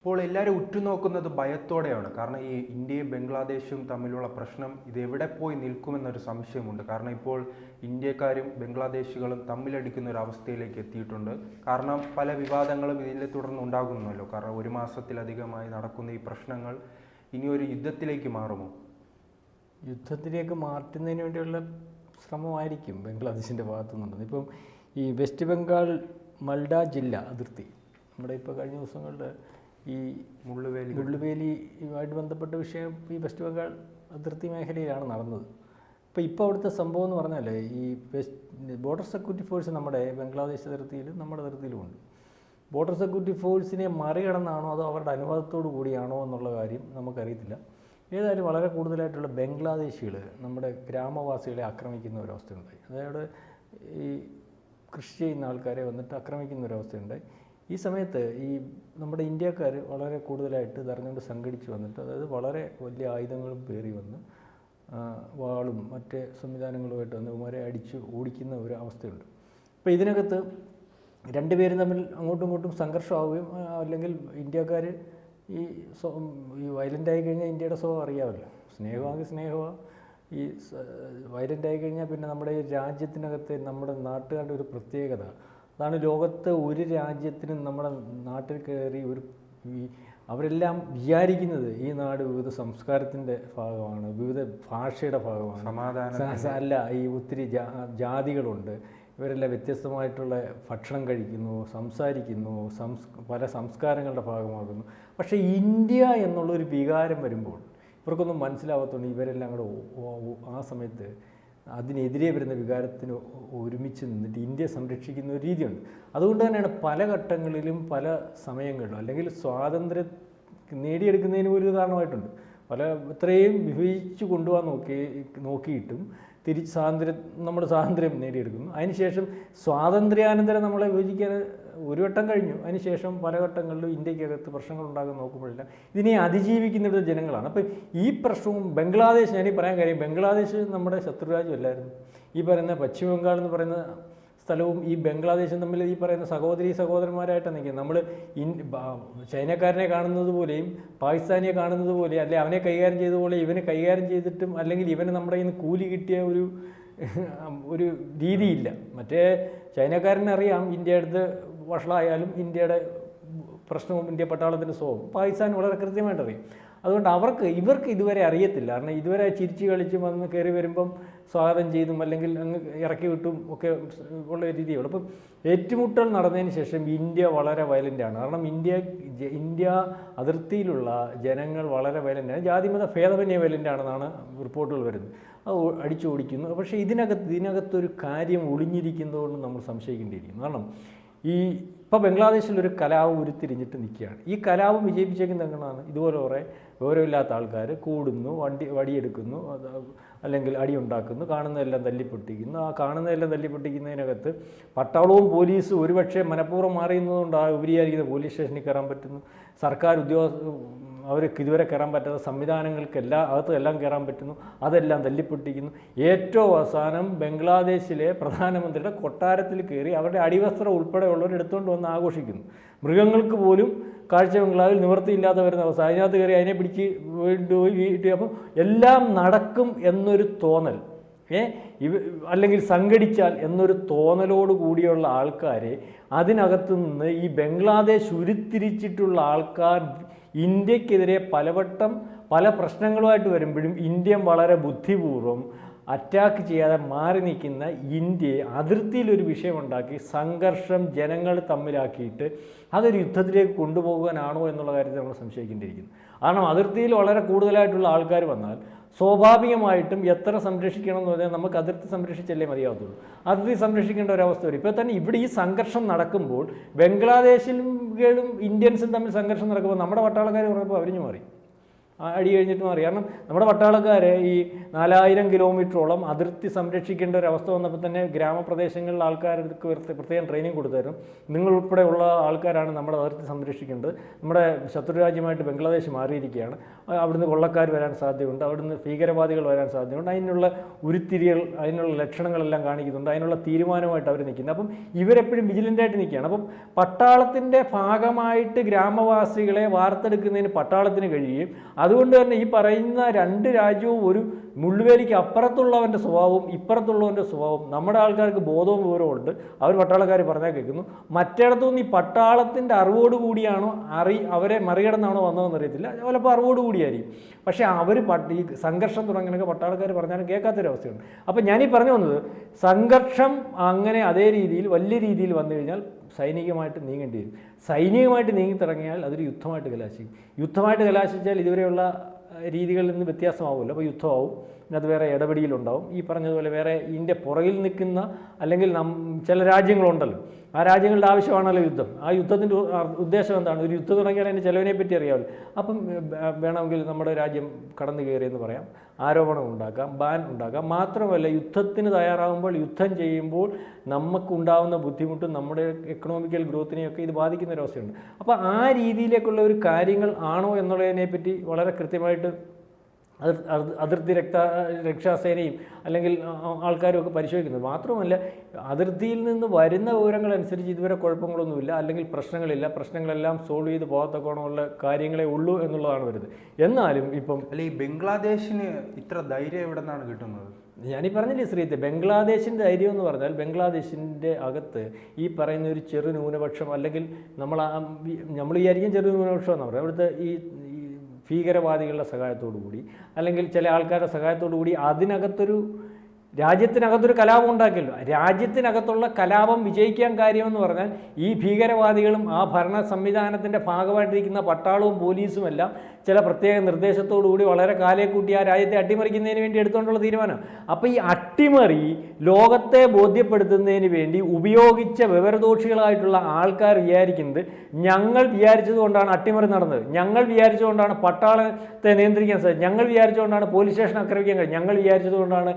ഇപ്പോൾ എല്ലാവരും ഉറ്റുനോക്കുന്നത് ഭയത്തോടെയാണ്. കാരണം ഈ ഇന്ത്യയും ബംഗ്ലാദേശും തമ്മിലുള്ള പ്രശ്നം ഇതെവിടെ പോയി നിൽക്കുമെന്നൊരു സംശയമുണ്ട്. കാരണം ഇപ്പോൾ ഇന്ത്യക്കാരും ബംഗ്ലാദേശികളും തമ്മിലടിക്കുന്ന ഒരു അവസ്ഥയിലേക്ക് എത്തിയിട്ടുണ്ട്. കാരണം പല വിവാദങ്ങളും ഇതിനെ തുടർന്ന് ഉണ്ടാകുന്നല്ലോ. കാരണം ഒരു മാസത്തിലധികമായി നടക്കുന്ന ഈ പ്രശ്നങ്ങൾ ഇനി ഒരു യുദ്ധത്തിലേക്ക് മാറുമോ? യുദ്ധത്തിലേക്ക് മാറ്റുന്നതിന് വേണ്ടിയുള്ള ശ്രമമായിരിക്കും ബംഗ്ലാദേശിൻ്റെ ഭാഗത്തു നിന്നുള്ളത്. ഇപ്പം ഈ വെസ്റ്റ് ബംഗാൾ മൽഡ ജില്ല അതിർത്തി നമ്മുടെ ഇപ്പോൾ കഴിഞ്ഞ ദിവസങ്ങളിൽ ഈ മുള്ളുവേലിയുമായിട്ട് ബന്ധപ്പെട്ട വിഷയം ഈ വെസ്റ്റ് ബംഗാൾ അതിർത്തി മേഖലയിലാണ് നടന്നത്. ഇപ്പോൾ അവിടുത്തെ സംഭവം എന്ന് പറഞ്ഞാൽ ഈ ബോർഡർ സെക്യൂരിറ്റി ഫോഴ്സ് നമ്മുടെ ബംഗ്ലാദേശ് അതിർത്തിയിലും നമ്മുടെ അതിർത്തിയിലുമുണ്ട്. ബോർഡർ സെക്യൂരിറ്റി ഫോഴ്സിനെ മറികടന്നാണോ അതോ അവരുടെ അനുവാദത്തോടു കൂടിയാണോ എന്നുള്ള കാര്യം നമുക്കറിയത്തില്ല. ഏതായാലും വളരെ കൂടുതലായിട്ടുള്ള ബംഗ്ലാദേശികൾ നമ്മുടെ ഗ്രാമവാസികളെ ആക്രമിക്കുന്ന ഒരവസ്ഥയുണ്ടായി. അതായത് ഈ കൃഷി ചെയ്യുന്ന ആൾക്കാരെ വന്നിട്ട് ആക്രമിക്കുന്ന ഒരവസ്ഥയുണ്ടായി. ഈ സമയത്ത് ഈ നമ്മുടെ ഇന്ത്യക്കാർ വളരെ കൂടുതലായിട്ട് തെരഞ്ഞുകൊണ്ട് സംഘടിച്ച് വന്നിട്ട്, അതായത് വളരെ വലിയ ആയുധങ്ങളും പേറി വന്ന് വാളും മറ്റ് സംവിധാനങ്ങളുമായിട്ട് വന്ന് ഇവരെ അടിച്ച് ഓടിക്കുന്ന ഒരു അവസ്ഥയുണ്ട്. അപ്പോൾ ഇതിനകത്ത് രണ്ടുപേരും തമ്മിൽ അങ്ങോട്ടും ഇങ്ങോട്ടും സംഘർഷമാവുകയും, അല്ലെങ്കിൽ ഇന്ത്യക്കാർ ഈ വയലൻ്റായി കഴിഞ്ഞാൽ ഇന്ത്യയുടെ സ്വഭാവം അറിയാമല്ലോ, സ്നേഹമാണെങ്കിൽ സ്നേഹമാണ്. ഈ വയലൻ്റായി കഴിഞ്ഞാൽ പിന്നെ നമ്മുടെ ഈ രാജ്യത്തിനകത്ത് നമ്മുടെ നാട്ടുകാരുടെ ഒരു പ്രത്യേകത അതാണ്. ലോകത്ത് ഒരു രാജ്യത്തിനും നമ്മുടെ നാട്ടിൽ കയറി അവരെല്ലാം വിചാരിക്കുന്നത് ഈ നാട് വിവിധ സംസ്കാരത്തിൻ്റെ ഭാഗമാണ്, വിവിധ ഭാഷയുടെ ഭാഗമാണ്, അല്ല ഈ ഒത്തിരി ജാതികളുണ്ട്, ഇവരെല്ലാം വ്യത്യസ്തമായിട്ടുള്ള ഭക്ഷണം കഴിക്കുന്നു, സംസാരിക്കുന്നു, പല സംസ്കാരങ്ങളുടെ ഭാഗമാകുന്നു. പക്ഷേ ഇന്ത്യ എന്നുള്ളൊരു വികാരം വരുമ്പോൾ ഇവർക്കൊന്നും മനസ്സിലാവാത്തതുകൊണ്ട് ഇവരെല്ലാം കൂടെ ആ സമയത്ത് അതിനെതിരെ വരുന്ന വികാരത്തിന് ഒരുമിച്ച് നിന്നിട്ട് ഇന്ത്യയെ സംരക്ഷിക്കുന്ന ഒരു രീതിയുണ്ട്. അതുകൊണ്ട് തന്നെയാണ് പല ഘട്ടങ്ങളിലും പല സമയങ്ങളിലും അല്ലെങ്കിൽ സ്വാതന്ത്ര്യം നേടിയെടുക്കുന്നതിന് ഒരു കാരണമായിട്ടുണ്ട്. ഇത്രയും വിഭജിച്ച് കൊണ്ടുപോകാൻ നോക്കിയിട്ടും തിരിച്ച് നമ്മുടെ സ്വാതന്ത്ര്യം നേടിയെടുക്കുന്നു. അതിനുശേഷം സ്വാതന്ത്ര്യാനന്തരം നമ്മളെ വിഭജിക്കാൻ ഒരു വട്ടം കഴിഞ്ഞു. അതിനുശേഷം പല ഘട്ടങ്ങളിലും ഇന്ത്യക്കകത്ത് പ്രശ്നങ്ങളുണ്ടാകാൻ നോക്കുമ്പോഴെല്ലാം ഇതിനെ അതിജീവിക്കുന്നത് ജനങ്ങളാണ്. അപ്പോൾ ഈ പ്രശ്നവും ബംഗ്ലാദേശ്, ഞാനീ പറയാൻ കാര്യം, ബംഗ്ലാദേശ് നമ്മുടെ ശത്രുരാജ്യമല്ലായിരുന്നു. ഈ പറയുന്ന പശ്ചിമ ബംഗാൾ എന്ന് പറയുന്ന സ്ഥലവും ഈ ബംഗ്ലാദേശും തമ്മിൽ ഈ പറയുന്ന സഹോദരന്മാരായിട്ടാണ് നിൽക്കുന്നത്. നമ്മൾ ചൈനക്കാരനെ കാണുന്നത് പോലെയും പാകിസ്ഥാനിയെ കാണുന്നത് പോലെ, അല്ലെ അവനെ കൈകാര്യം ചെയ്ത പോലെ ഇവനെ കൈകാര്യം ചെയ്തിട്ടും, അല്ലെങ്കിൽ ഇവന് നമ്മുടെ കയ്യിൽ നിന്ന് കൂലി കിട്ടിയ ഒരു രീതിയില്ല. മറ്റേ ചൈനക്കാരനറിയാം ഇന്ത്യ അടുത്ത് വഷളായാലും ഇന്ത്യയുടെ പ്രശ്നവും ഇന്ത്യ പട്ടാളത്തിൻ്റെ സ്വഭാവം പാകിസ്ഥാൻ വളരെ കൃത്യമായിട്ട് അറിയും. അതുകൊണ്ട് ഇവർക്ക് ഇതുവരെ അറിയത്തില്ല. കാരണം ഇതുവരെ ചിരിച്ച് കളിച്ചും വന്ന് കയറി വരുമ്പം സ്വാഗതം ചെയ്തും അല്ലെങ്കിൽ അങ്ങ് ഇറക്കി വിട്ടും ഒക്കെ ഉള്ള രീതിയുള്ളൂ. അപ്പം ഏറ്റുമുട്ടൽ നടന്നതിന് ശേഷം ഇന്ത്യ വളരെ വയലൻ്റാണ്. കാരണം ഇന്ത്യ അതിർത്തിയിലുള്ള ജനങ്ങൾ വളരെ വയലൻ്റാണ്, ജാതിമത ഭേദമന്യേ വയലൻ്റാണെന്നാണ് റിപ്പോർട്ടുകൾ വരുന്നത്. അത് അടിച്ചോടിക്കുന്നു. പക്ഷേ ഇതിനകത്തൊരു കാര്യം ഒളിഞ്ഞിരിക്കുന്നതുകൊണ്ട് നമ്മൾ സംശയിക്കേണ്ടിയിരിക്കുന്നു. കാരണം ഇപ്പോൾ ബംഗ്ലാദേശിലൊരു കലാപം ഉരുത്തിരിഞ്ഞിട്ട് നിൽക്കുകയാണ്. ഈ കലാപം വിജയിപ്പിച്ചേക്കുന്നത് എങ്ങനെയാണ്? ഇതുപോലെ കുറേ വിവരമില്ലാത്ത ആൾക്കാർ കൂടുന്നു, വടിയെടുക്കുന്നു, അല്ലെങ്കിൽ അടിയുണ്ടാക്കുന്നു, കാണുന്നതെല്ലാം തല്ലിപ്പൊട്ടിക്കുന്നു. ആ കാണുന്നതെല്ലാം തല്ലിപ്പൊട്ടിക്കുന്നതിനകത്ത് പട്ടാളവും പോലീസും ഒരുപക്ഷെ മനഃപൂർവ്വം മാറിയുന്നതുകൊണ്ട് ഉപരിയായിരിക്കുന്ന പോലീസ് സ്റ്റേഷനിൽ കയറാൻ പറ്റുന്നു. സർക്കാർ അവർക്ക് ഇതുവരെ കയറാൻ പറ്റാത്ത അകത്തെല്ലാം കയറാൻ പറ്റുന്നു. അതെല്ലാം തല്ലിപ്പൊട്ടിക്കുന്നു. ഏറ്റവും അവസാനം ബംഗ്ലാദേശിലെ പ്രധാനമന്ത്രിയുടെ കൊട്ടാരത്തിൽ കയറി അവരുടെ അടിവസ്ത്രം ഉൾപ്പെടെയുള്ളവർ എടുത്തുകൊണ്ട് വന്ന് ആഘോഷിക്കുന്നു. മൃഗങ്ങൾക്ക് പോലും കാഴ്ച ബംഗ്ലാവിൽ നിവൃത്തിയില്ലാതെ വരുന്ന അവസ്ഥ. അതിനകത്ത് കയറി അതിനെ പിടിച്ച് വീട്ടിൽ അപ്പം എല്ലാം നടക്കും എന്നൊരു തോന്നൽ, അല്ലെങ്കിൽ സംഘടിച്ചാൽ എന്നൊരു തോന്നലോട് കൂടിയുള്ള ആൾക്കാരെ അതിനകത്തു നിന്ന് ഈ ബംഗ്ലാദേശ് ഉരുത്തിരിച്ചിട്ടുള്ള ആൾക്കാർ ഇന്ത്യക്കെതിരെ പല പ്രശ്നങ്ങളുമായിട്ട് വരുമ്പോഴും ഇന്ത്യ വളരെ ബുദ്ധിപൂർവ്വം അറ്റാക്ക് ചെയ്യാതെ മാറി നിൽക്കുന്ന ഇന്ത്യയെ അതിർത്തിയിലൊരു വിഷയമുണ്ടാക്കി സംഘർഷം ജനങ്ങൾ തമ്മിലാക്കിയിട്ട് അതൊരു യുദ്ധത്തിലേക്ക് കൊണ്ടുപോകാനാണോ എന്നുള്ള കാര്യത്തിൽ നമ്മൾ സംശയിക്കേണ്ടിയിരിക്കുന്നു. കാരണം അതിർത്തിയിൽ വളരെ കൂടുതലായിട്ടുള്ള ആൾക്കാർ വന്നാൽ സ്വാഭാവികമായിട്ടും എത്ര സംരക്ഷിക്കണം എന്ന് പറഞ്ഞാൽ നമുക്ക് അതിർത്തി സംരക്ഷിച്ചല്ലേ മതിയാവത്തുള്ളൂ. അതിർത്തി സംരക്ഷിക്കേണ്ട ഒരവസ്ഥ വരും. ഇപ്പോൾ തന്നെ ഇവിടെ ഈ സംഘർഷം നടക്കുമ്പോൾ ബംഗ്ലാദേശിലും ഇന്ത്യൻസും തമ്മിൽ സംഘർഷം നടക്കുമ്പോൾ നമ്മുടെ പട്ടാളക്കാർ പറഞ്ഞപ്പോൾ അവരിഞ്ഞു മാറി. അടി കഴിഞ്ഞിട്ട് മാറി. കാരണം നമ്മുടെ പട്ടാളക്കാരെ ഈ 4000 കിലോമീറ്ററോളം അതിർത്തി സംരക്ഷിക്കേണ്ട ഒരു അവസ്ഥ വന്നപ്പോൾ തന്നെ ഗ്രാമപ്രദേശങ്ങളിലെ ആൾക്കാർക്ക് പ്രത്യേകം ട്രെയിനിങ് കൊടുത്തായിരുന്നു. നിങ്ങൾ ഉൾപ്പെടെയുള്ള ആൾക്കാരാണ് നമ്മുടെ അതിർത്തി സംരക്ഷിക്കേണ്ടത്. നമ്മുടെ ശത്രുരാജ്യമായിട്ട് ബംഗ്ലാദേശ് മാറിയിരിക്കുകയാണ്. അവിടുന്ന് കൊള്ളക്കാർ വരാൻ സാധ്യതയുണ്ട്, അവിടുന്ന് ഭീകരവാദികൾ വരാൻ സാധ്യതയുണ്ട്. അതിനുള്ള ഉരുത്തിരിയൽ, അതിനുള്ള ലക്ഷണങ്ങളെല്ലാം കാണിക്കുന്നുണ്ട്. അതിനുള്ള തീരുമാനമായിട്ട് അവർ നിൽക്കുന്നത്. അപ്പം ഇവരെപ്പോഴും വിജിലൻ്റായിട്ട് നിൽക്കുകയാണ്. അപ്പം പട്ടാളത്തിൻ്റെ ഭാഗമായിട്ട് ഗ്രാമവാസികളെ വാർത്തെടുക്കുന്നതിന് പട്ടാളത്തിന് കഴിയും. അതുകൊണ്ട് തന്നെ ഈ പറയുന്ന രണ്ട് രാജ്യവും ഒരു മുള്ളുവേലിക്ക് അപ്പുറത്തുള്ളവൻ്റെ സ്വഭാവവും ഇപ്പുറത്തുള്ളവൻ്റെ സ്വഭാവം നമ്മുടെ ആൾക്കാർക്ക് ബോധവും വിവരവും ഉണ്ട്. അവർ പട്ടാളക്കാർ പറഞ്ഞാൽ കേൾക്കുന്നു. മറ്റിടത്തുനിന്ന് ഈ പട്ടാളത്തിൻ്റെ അറിവോടുകൂടിയാണോ അവരെ മറികടന്നാണോ വന്നതെന്ന് അറിയത്തില്ല. ചിലപ്പോൾ അറിവോടുകൂടിയായിരിക്കും. പക്ഷേ അവർ ഈ സംഘർഷം തുടങ്ങുന്നതൊക്കെ പട്ടാളക്കാർ പറഞ്ഞാലും കേൾക്കാത്തൊരവസ്ഥയുണ്ട്. അപ്പം ഞാനീ പറഞ്ഞു വന്നത്, സംഘർഷം അങ്ങനെ അതേ രീതിയിൽ വലിയ രീതിയിൽ വന്നു കഴിഞ്ഞാൽ സൈനികമായിട്ട് നീങ്ങേണ്ടി വരും. സൈനികമായിട്ട് നീങ്ങി തുടങ്ങിയാൽ അതൊരു യുദ്ധമായിട്ട് കലാശിക്കും. യുദ്ധമായിട്ട് കലാശിച്ചാൽ ഇതുവരെയുള്ള രീതികളിൽ നിന്ന് വ്യത്യാസമാവുമല്ലോ. അപ്പോൾ യുദ്ധമാവും, അത് വേറെ ഇടപെടിയിലുണ്ടാവും. ഈ പറഞ്ഞതുപോലെ വേറെ ഇതിൻ്റെ പുറകിൽ നിൽക്കുന്ന അല്ലെങ്കിൽ ചില രാജ്യങ്ങളുണ്ടല്ലോ, ആ രാജ്യങ്ങളുടെ ആവശ്യമാണല്ലോ യുദ്ധം. ആ യുദ്ധത്തിൻ്റെ ഉദ്ദേശം എന്താണ്? ഒരു യുദ്ധം തുടങ്ങിയാൽ അതിൻ്റെ ചിലവിനെ പറ്റി അറിയാമല്ലോ. അപ്പം വേണമെങ്കിൽ നമ്മുടെ രാജ്യം കടന്നു കയറിയെന്ന് പറയാം, ആരോപണം ഉണ്ടാക്കാം, ബാൻ ഉണ്ടാക്കാം. മാത്രമല്ല യുദ്ധത്തിന് തയ്യാറാകുമ്പോൾ, യുദ്ധം ചെയ്യുമ്പോൾ നമുക്കുണ്ടാകുന്ന ബുദ്ധിമുട്ടും നമ്മുടെ എക്കണോമിക്കൽ ഗ്രോത്തിനെയൊക്കെ ഇത് ബാധിക്കുന്ന ഒരവസ്ഥയുണ്ട്. അപ്പോൾ ആ രീതിയിലേക്കുള്ള ഒരു കാര്യങ്ങൾ ആണോ എന്നുള്ളതിനെപ്പറ്റി വളരെ കൃത്യമായിട്ട് അതിർത്തി രക്ഷാസേനയും അല്ലെങ്കിൽ ആൾക്കാരും ഒക്കെ പരിശോധിക്കുന്നത്. മാത്രമല്ല അതിർത്തിയിൽ നിന്ന് വരുന്ന വിവരങ്ങളനുസരിച്ച് ഇതുവരെ കുഴപ്പങ്ങളൊന്നുമില്ല, അല്ലെങ്കിൽ പ്രശ്നങ്ങളില്ല. പ്രശ്നങ്ങളെല്ലാം സോൾവ് ചെയ്ത് പോകത്തക്കോണമുള്ള കാര്യങ്ങളേ ഉള്ളൂ എന്നുള്ളതാണ് വരുന്നത്. എന്നാലും ഇപ്പം അല്ല, ഈ ബംഗ്ലാദേശിന് ഇത്ര ധൈര്യം എവിടെ നിന്നാണ് കിട്ടുന്നത്? ഞാനീ പറഞ്ഞില്ലേ ശ്രീത്തെ, ബംഗ്ലാദേശിൻ്റെ ധൈര്യം എന്ന് പറഞ്ഞാൽ ബംഗ്ലാദേശിൻ്റെ അകത്ത് ഈ പറയുന്ന ഒരു ചെറു ന്യൂനപക്ഷം, അല്ലെങ്കിൽ നമ്മൾ വിചാരിക്കും ചെറു ന്യൂനപക്ഷം എന്ന് പറയാം, അവിടുത്തെ ഈ ഭീകരവാദികളുടെ സഹായത്തോടു കൂടി അല്ലെങ്കിൽ ചില ആൾക്കാരുടെ സഹായത്തോടു കൂടി രാജ്യത്തിനകത്തൊരു കലാപം ഉണ്ടാക്കിയല്ലോ. രാജ്യത്തിനകത്തുള്ള കലാപം വിജയിക്കാൻ കാര്യമെന്ന് പറഞ്ഞാൽ ഈ ഭീകരവാദികളും ആ ഭരണ സംവിധാനത്തിൻ്റെ ഭാഗമായിട്ടിരിക്കുന്ന പട്ടാളവും പോലീസും എല്ലാം ചില പ്രത്യേക നിർദ്ദേശത്തോടുകൂടി വളരെ കാലേ കൂട്ടി ആ രാജ്യത്തെ അട്ടിമറിക്കുന്നതിന് വേണ്ടി എടുത്തുകൊണ്ടുള്ള തീരുമാനം. അപ്പോൾ ഈ അട്ടിമറി ലോകത്തെ ബോധ്യപ്പെടുത്തുന്നതിന് വേണ്ടി ഉപയോഗിച്ച വിവരദോഷികളായിട്ടുള്ള ആൾക്കാർ വിചാരിക്കുന്നത് ഞങ്ങൾ വിചാരിച്ചതുകൊണ്ടാണ് അട്ടിമറി നടന്നത്, ഞങ്ങൾ വിചാരിച്ചുകൊണ്ടാണ് പട്ടാളത്തെ നിയന്ത്രിക്കാൻ സാധിച്ചത്, ഞങ്ങൾ വിചാരിച്ചുകൊണ്ടാണ് പോലീസ് സ്റ്റേഷൻ ആക്രമിക്കാൻ കഴിയും, ഞങ്ങൾ വിചാരിച്ചതുകൊണ്ടാണ്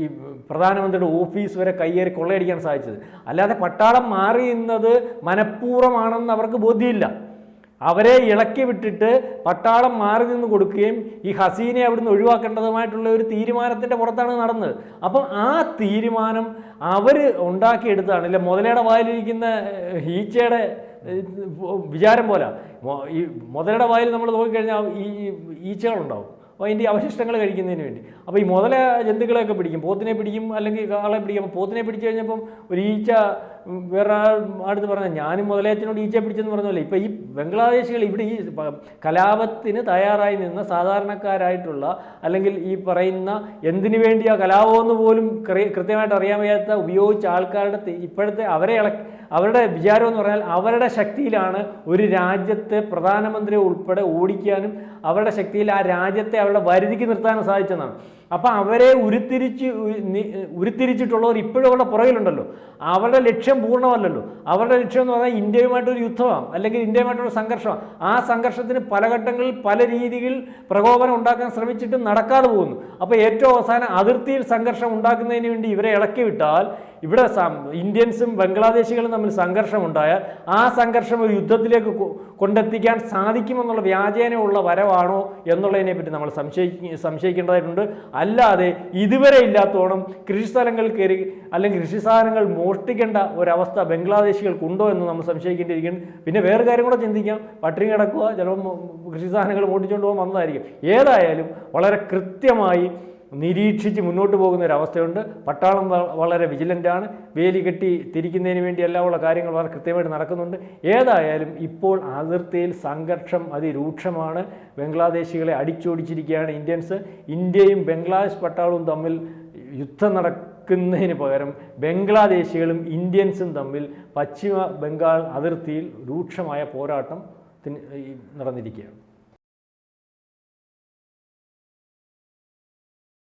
ഈ പ്രധാനമന്ത്രിയുടെ ഓഫീസ് വരെ കയ്യേറി കൊള്ളയടിക്കാൻ സാധിച്ചത്. അല്ലാതെ പട്ടാളം മാറി നിന്നത് മനഃപൂർവ്വമാണെന്ന് അവർക്ക് ബോധ്യമില്ല. അവരെ ഇളക്കി വിട്ടിട്ട് പട്ടാളം മാറി നിന്ന് കൊടുക്കുകയും ഈ ഹസീനെ അവിടുന്ന് ഒഴിവാക്കേണ്ടതുമായിട്ടുള്ള ഒരു തീരുമാനത്തിൻ്റെ പുറത്താണ് നടന്നത്. അപ്പം ആ തീരുമാനം അവർ ഉണ്ടാക്കിയെടുത്താണ്. ഇല്ല മുതലയുടെ വായിലിരിക്കുന്ന ഈച്ചയുടെ വിചാരം പോലെ ഈ മുതലയുടെ വായിൽ നമ്മൾ നോക്കിക്കഴിഞ്ഞാൽ ഈ ഈച്ചകളുണ്ടാവും. അപ്പോൾ അതിൻ്റെ അവശിഷ്ടങ്ങൾ കഴിക്കുന്നതിന് വേണ്ടി. അപ്പോൾ ഈ മുതല ജന്തുക്കളെയൊക്കെ പിടിക്കും, പോത്തിനെ പിടിക്കും അല്ലെങ്കിൽ കാളെ പിടിക്കും. അപ്പോൾ പോത്തിനെ പിടിച്ചു കഴിഞ്ഞപ്പം ഒരു ഈച്ച വേറെ അടുത്ത് പറഞ്ഞാൽ ഞാനും മുതലേച്ചനോട് ഈച്ചയെ പിടിച്ചെന്ന് പറഞ്ഞല്ലോ. ഇപ്പോൾ ഈ ബംഗ്ലാദേശികൾ ഇവിടെ ഈ കലാപത്തിന് തയ്യാറായി നിന്ന സാധാരണക്കാരായിട്ടുള്ള അല്ലെങ്കിൽ ഈ പറയുന്ന എന്തിനു വേണ്ടിയാ കലാപമെന്ന് പോലും കൃത്യമായിട്ട് അറിയാൻ വയ്യാത്ത ഉപയോഗിച്ച ആൾക്കാരുടെ ഇപ്പോഴത്തെ അവരുടെ വിചാരം എന്ന് പറഞ്ഞാൽ അവരുടെ ശക്തിയിലാണ് ഒരു രാജ്യത്തെ പ്രധാനമന്ത്രിയെ ഉൾപ്പെടെ ഓടിക്കാനും അവരുടെ ശക്തിയിൽ ആ രാജ്യത്തെ അവരുടെ വരുതിക്ക് നിർത്താനും സാധിച്ചതാണ്. അപ്പം അവരെ ഉരുത്തിരിച്ചിട്ടുള്ളവർ ഇപ്പോഴും അവരുടെ പുറകിലുണ്ടല്ലോ. അവരുടെ ലക്ഷ്യം പൂർണ്ണമല്ലല്ലോ. അവരുടെ ലക്ഷ്യം എന്ന് പറഞ്ഞാൽ ഇന്ത്യയുമായിട്ടൊരു യുദ്ധമാണ് അല്ലെങ്കിൽ ഇന്ത്യയുമായിട്ടുള്ള സംഘർഷമാണ്. ആ സംഘർഷത്തിന് പല ഘട്ടങ്ങളിൽ പല രീതിയിൽ പ്രകോപനം ഉണ്ടാക്കാൻ ശ്രമിച്ചിട്ട് നടക്കാതെ പോകുന്നു. അപ്പോൾ ഏറ്റവും അവസാനം അതിർത്തിയിൽ സംഘർഷം ഉണ്ടാക്കുന്നതിന് വേണ്ടി ഇവരെ ഇളക്കി വിട്ടാൽ ഇവിടെ ഇന്ത്യൻസും ബംഗ്ലാദേശികളും തമ്മിൽ സംഘർഷമുണ്ടായാൽ ആ സംഘർഷം ഒരു യുദ്ധത്തിലേക്ക് കൊണ്ടെത്തിക്കാൻ സാധിക്കുമെന്നുള്ള വ്യാജേനയുള്ള വരവാണോ എന്നുള്ളതിനെപ്പറ്റി നമ്മൾ സംശയിക്കേണ്ടതായിട്ടുണ്ട്. അല്ലാതെ ഇതുവരെ ഇല്ലാത്തോളം കൃഷിസ്ഥലങ്ങളിൽ കയറി അല്ലെങ്കിൽ കൃഷി സാധനങ്ങൾ മോഷ്ടിക്കേണ്ട ഒരവസ്ഥ ബംഗ്ലാദേശികൾക്കുണ്ടോ എന്ന് നമ്മൾ സംശയിക്കേണ്ടിയിരിക്കുന്നു. പിന്നെ വേറെ കാര്യം കൂടെ ചിന്തിക്കാം, പട്ടിണി കിടക്കുക, ചിലപ്പോൾ കൃഷി സാധനങ്ങൾ മോഷ്ടിച്ചുകൊണ്ട് പോകാൻ വന്നതായിരിക്കും. ഏതായാലും വളരെ കൃത്യമായി നിരീക്ഷിച്ച് മുന്നോട്ട് പോകുന്ന ഒരവസ്ഥയുണ്ട്. പട്ടാളം വളരെ വിജിലൻ്റാണ്. വേലി കെട്ടി തിരിക്കുന്നതിന് വേണ്ടി എല്ലാമുള്ള കാര്യങ്ങൾ വളരെ കൃത്യമായിട്ട് നടക്കുന്നുണ്ട്. ഏതായാലും ഇപ്പോൾ അതിർത്തിയിൽ സംഘർഷം അതിരൂക്ഷമാണ്. ബംഗ്ലാദേശികളെ അടിച്ചോടിച്ചിരിക്കുകയാണ് ഇന്ത്യൻസ്. ഇന്ത്യയും ബംഗ്ലാദേശ് പട്ടാളവും തമ്മിൽ യുദ്ധം നടക്കുന്നതിന് പകരം ബംഗ്ലാദേശികളും ഇന്ത്യൻസും തമ്മിൽ പശ്ചിമ ബംഗാൾ അതിർത്തിയിൽ രൂക്ഷമായ പോരാട്ടം നടന്നിരിക്കുകയാണ്.